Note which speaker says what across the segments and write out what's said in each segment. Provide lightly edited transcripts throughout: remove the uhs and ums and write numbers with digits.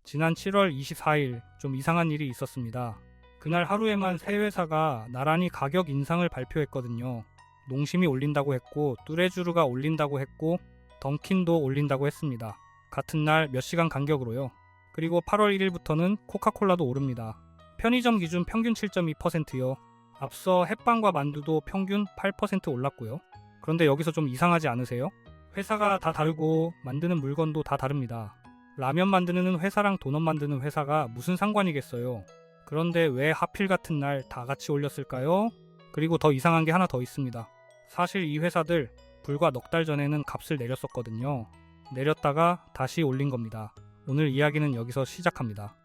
Speaker 1: 지난 7월 24일 좀 이상한 일이 있었습니다. 그날 하루에만 세 회사가 나란히 가격 인상을 발표했거든요. 농심이 올린다고 했고, 뚜레쥬르가 올린다고 했고, 던킨도 올린다고 했습니다. 같은 날 몇 시간 간격으로요. 그리고 8월 1일부터는 코카콜라도 오릅니다. 편의점 기준 평균 7.2%요. 앞서 햇반과 만두도 평균 8% 올랐고요. 그런데 여기서 좀 이상하지 않으세요? 회사가 다 다르고 만드는 물건도 다 다릅니다. 라면 만드는 회사랑 도넛 만드는 회사가 무슨 상관이겠어요. 그런데 왜 하필 같은 날 다 같이 올렸을까요? 그리고 더 이상한 게 하나 더 있습니다. 사실 이 회사들 불과 넉 달 전에는 값을 내렸었거든요. 내렸다가 다시 올린 겁니다. 오늘 이야기는 여기서 시작합니다.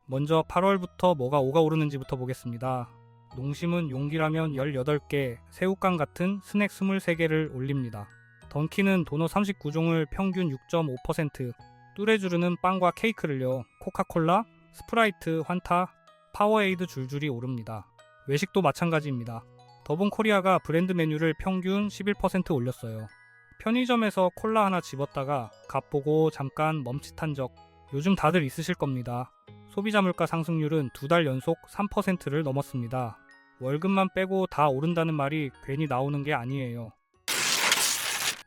Speaker 1: 먼저 8월부터 뭐가 오가 오르는지부터 보겠습니다. 농심은 용기라면 18개, 새우깡 같은 스낵 23개를 올립니다. 던킨은 도넛 39종을 평균 6.5%, 뚜레쥬르는 빵과 케이크를요. 코카콜라, 스프라이트, 환타, 파워에이드 줄줄이 오릅니다. 외식도 마찬가지입니다. 더본코리아가 브랜드 메뉴를 평균 11% 올렸어요. 편의점에서 콜라 하나 집었다가 값 보고 잠깐 멈칫한 적 요즘 다들 있으실 겁니다. 소비자 물가 상승률은 2달 연속 3%를 넘었습니다. 월급만 빼고 다 오른다는 말이 괜히 나오는 게 아니에요.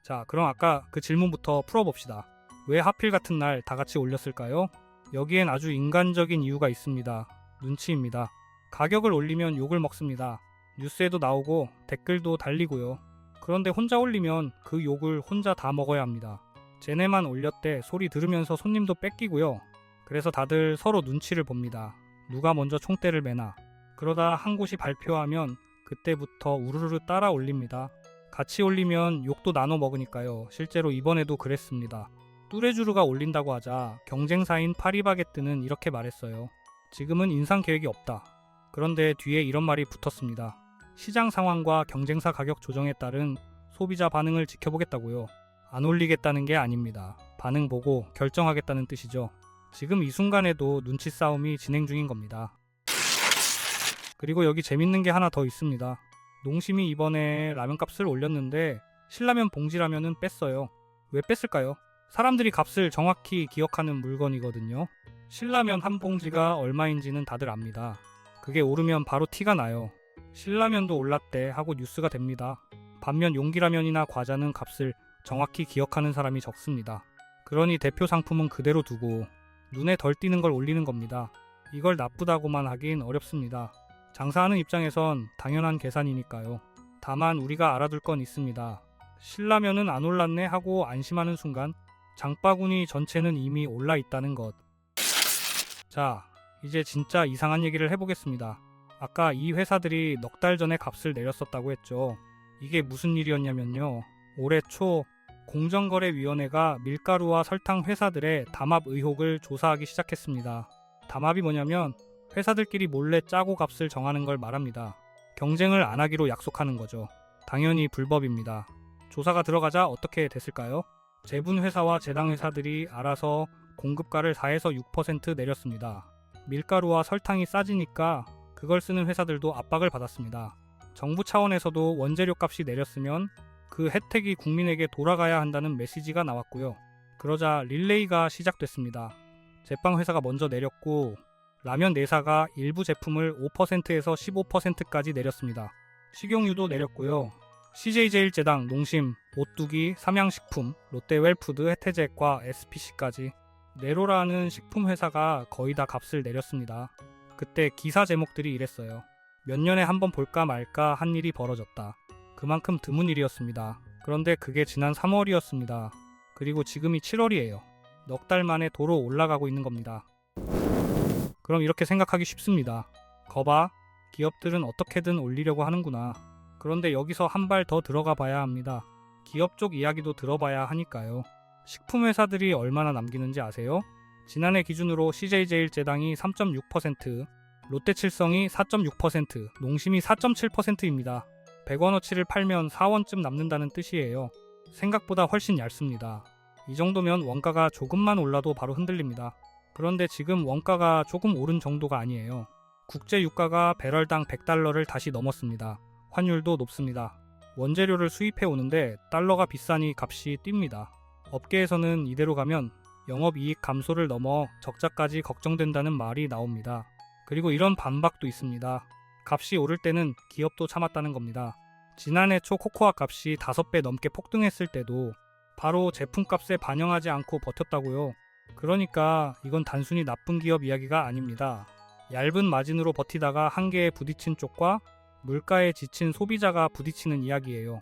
Speaker 1: 자, 그럼 아까 그 질문부터 풀어봅시다. 왜 하필 같은 날 다 같이 올렸을까요? 여기엔 아주 인간적인 이유가 있습니다. 눈치입니다. 가격을 올리면 욕을 먹습니다. 뉴스에도 나오고 댓글도 달리고요. 그런데 혼자 올리면 그 욕을 혼자 다 먹어야 합니다. 쟤네만 올렸대 소리 들으면서 손님도 뺏기고요. 그래서 다들 서로 눈치를 봅니다. 누가 먼저 총대를 매나. 그러다 한 곳이 발표하면 그때부터 우르르 따라 올립니다. 같이 올리면 욕도 나눠 먹으니까요. 실제로 이번에도 그랬습니다. 뚜레쥬르가 올린다고 하자 경쟁사인 파리바게뜨는 이렇게 말했어요. 지금은 인상 계획이 없다. 그런데 뒤에 이런 말이 붙었습니다. 시장 상황과 경쟁사 가격 조정에 따른 소비자 반응을 지켜보겠다고요. 안 올리겠다는 게 아닙니다. 반응 보고 결정하겠다는 뜻이죠. 지금 이 순간에도 눈치 싸움이 진행 중인 겁니다. 그리고 여기 재밌는 게 하나 더 있습니다. 농심이 이번에 라면값을 올렸는데 신라면 봉지라면은 뺐어요. 왜 뺐을까요? 사람들이 값을 정확히 기억하는 물건이거든요. 신라면 한 봉지가 얼마인지는 다들 압니다. 그게 오르면 바로 티가 나요. 신라면도 올랐대 하고 뉴스가 됩니다. 반면 용기라면이나 과자는 값을 정확히 기억하는 사람이 적습니다. 그러니 대표 상품은 그대로 두고 눈에 덜 띄는 걸 올리는 겁니다. 이걸 나쁘다고만 하긴 어렵습니다. 장사하는 입장에선 당연한 계산이니까요. 다만 우리가 알아둘 건 있습니다. 신라면은 안 올랐네 하고 안심하는 순간 장바구니 전체는 이미 올라 있다는 것. 자, 이제 진짜 이상한 얘기를 해보겠습니다. 아까 이 회사들이 넉 달 전에 값을 내렸었다고 했죠. 이게 무슨 일이었냐면요. 올해 초 공정거래위원회가 밀가루와 설탕 회사들의 담합 의혹을 조사하기 시작했습니다. 담합이 뭐냐면 회사들끼리 몰래 짜고 값을 정하는 걸 말합니다. 경쟁을 안 하기로 약속하는 거죠. 당연히 불법입니다. 조사가 들어가자 어떻게 됐을까요? 제분회사와 제당회사들이 알아서 공급가를 4에서 6% 내렸습니다. 밀가루와 설탕이 싸지니까 그걸 쓰는 회사들도 압박을 받았습니다. 정부 차원에서도 원재료 값이 내렸으면 그 혜택이 국민에게 돌아가야 한다는 메시지가 나왔고요. 그러자 릴레이가 시작됐습니다. 제빵회사가 먼저 내렸고 라면 4사가 일부 제품을 5%에서 15%까지 내렸습니다. 식용유도 내렸고요. CJ제일제당, 농심, 오뚜기, 삼양식품, 롯데웰푸드, 혜태제과, SPC까지 네로라는 식품회사가 거의 다 값을 내렸습니다. 그때 기사 제목들이 이랬어요. 몇 년에 한 번 볼까 말까 한 일이 벌어졌다. 그만큼 드문 일이었습니다. 그런데 그게 지난 3월이었습니다. 그리고 지금이 7월이에요. 넉 달 만에 도로 올라가고 있는 겁니다. 그럼 이렇게 생각하기 쉽습니다. 거봐, 기업들은 어떻게든 올리려고 하는구나. 그런데 여기서 한 발 더 들어가 봐야 합니다. 기업 쪽 이야기도 들어봐야 하니까요. 식품회사들이 얼마나 남기는지 아세요? 지난해 기준으로 CJ제일제당이 3.6%, 롯데칠성이 4.6%, 농심이 4.7%입니다. 100원어치를 팔면 4원쯤 남는다는 뜻이에요. 생각보다 훨씬 얇습니다. 이 정도면 원가가 조금만 올라도 바로 흔들립니다. 그런데 지금 원가가 조금 오른 정도가 아니에요. 국제 유가가 배럴당 100달러를 다시 넘었습니다. 환율도 높습니다. 원재료를 수입해 오는데 달러가 비싸니 값이 뜁니다. 업계에서는 이대로 가면 영업이익 감소를 넘어 적자까지 걱정된다는 말이 나옵니다. 그리고 이런 반박도 있습니다. 값이 오를 때는 기업도 참았다는 겁니다. 지난해 초 코코아 값이 5배 넘게 폭등했을 때도 바로 제품값에 반영하지 않고 버텼다고요. 그러니까 이건 단순히 나쁜 기업 이야기가 아닙니다. 얇은 마진으로 버티다가 한계에 부딪힌 쪽과 물가에 지친 소비자가 부딪히는 이야기예요.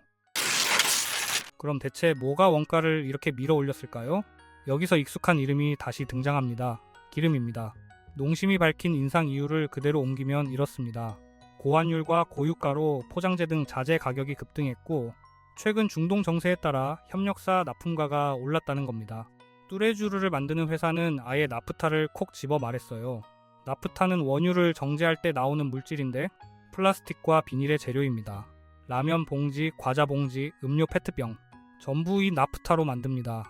Speaker 1: 그럼 대체 뭐가 원가를 이렇게 밀어 올렸을까요? 여기서 익숙한 이름이 다시 등장합니다. 기름입니다. 농심이 밝힌 인상 이유를 그대로 옮기면 이렇습니다. 고환율과 고유가로 포장재 등 자재 가격이 급등했고 최근 중동 정세에 따라 협력사 납품가가 올랐다는 겁니다. 뚜레쥬르를 만드는 회사는 아예 나프타를 콕 집어 말했어요. 나프타는 원유를 정제할 때 나오는 물질인데 플라스틱과 비닐의 재료입니다. 라면 봉지, 과자 봉지, 음료 페트병 전부 이 나프타로 만듭니다.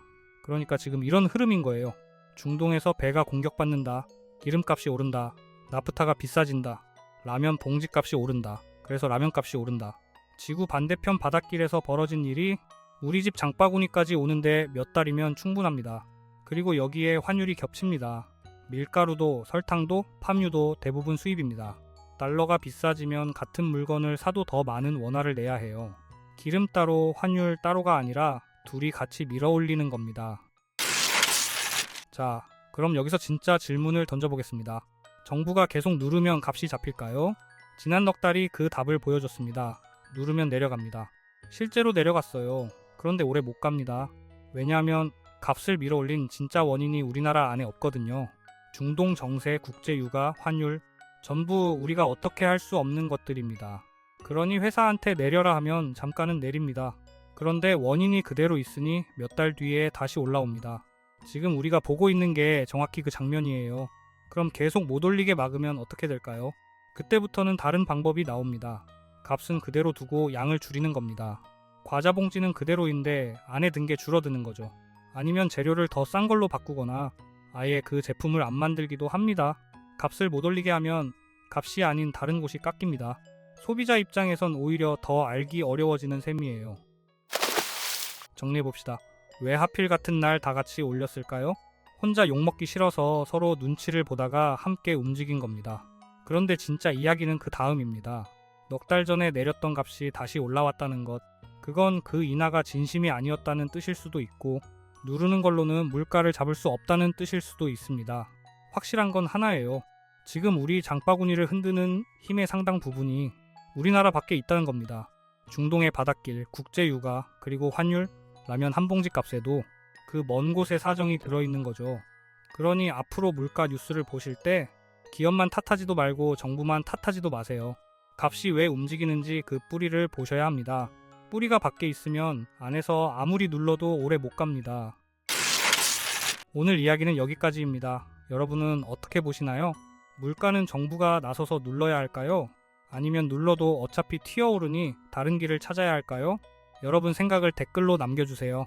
Speaker 1: 그러니까 지금 이런 흐름인 거예요. 중동에서 배가 공격받는다. 기름값이 오른다. 나프타가 비싸진다. 라면 봉지값이 오른다. 그래서 라면값이 오른다. 지구 반대편 바닷길에서 벌어진 일이 우리 집 장바구니까지 오는데 몇 달이면 충분합니다. 그리고 여기에 환율이 겹칩니다. 밀가루도 설탕도 팜유도 대부분 수입입니다. 달러가 비싸지면 같은 물건을 사도 더 많은 원화를 내야 해요. 기름 따로 환율 따로가 아니라 둘이 같이 밀어 올리는 겁니다. 자, 그럼 여기서 진짜 질문을 던져보겠습니다. 정부가 계속 누르면 값이 잡힐까요? 지난 넉 달이 그 답을 보여줬습니다. 누르면 내려갑니다. 실제로 내려갔어요. 그런데 오래 못 갑니다. 왜냐하면 값을 밀어 올린 진짜 원인이 우리나라 안에 없거든요. 중동 정세, 국제 유가, 환율 전부 우리가 어떻게 할 수 없는 것들입니다. 그러니 회사한테 내려라 하면 잠깐은 내립니다. 그런데 원인이 그대로 있으니 몇 달 뒤에 다시 올라옵니다. 지금 우리가 보고 있는 게 정확히 그 장면이에요. 그럼 계속 못 올리게 막으면 어떻게 될까요? 그때부터는 다른 방법이 나옵니다. 값은 그대로 두고 양을 줄이는 겁니다. 과자 봉지는 그대로인데 안에 든 게 줄어드는 거죠. 아니면 재료를 더 싼 걸로 바꾸거나 아예 그 제품을 안 만들기도 합니다. 값을 못 올리게 하면 값이 아닌 다른 곳이 깎입니다. 소비자 입장에선 오히려 더 알기 어려워지는 셈이에요. 정리해봅시다. 왜 하필 같은 날 다 같이 올렸을까요? 혼자 욕먹기 싫어서 서로 눈치를 보다가 함께 움직인 겁니다. 그런데 진짜 이야기는 그 다음입니다. 넉 달 전에 내렸던 값이 다시 올라왔다는 것. 그건 그 인하가 진심이 아니었다는 뜻일 수도 있고 누르는 걸로는 물가를 잡을 수 없다는 뜻일 수도 있습니다. 확실한 건 하나예요. 지금 우리 장바구니를 흔드는 힘의 상당 부분이 우리나라 밖에 있다는 겁니다. 중동의 바닷길, 국제유가, 그리고 환율, 라면 한 봉지 값에도 그 먼 곳에 사정이 들어있는 거죠. 그러니 앞으로 물가 뉴스를 보실 때 기업만 탓하지도 말고 정부만 탓하지도 마세요. 값이 왜 움직이는지 그 뿌리를 보셔야 합니다. 뿌리가 밖에 있으면 안에서 아무리 눌러도 오래 못 갑니다. 오늘 이야기는 여기까지입니다. 여러분은 어떻게 보시나요? 물가는 정부가 나서서 눌러야 할까요? 아니면 눌러도 어차피 튀어오르니 다른 길을 찾아야 할까요? 여러분 생각을 댓글로 남겨주세요.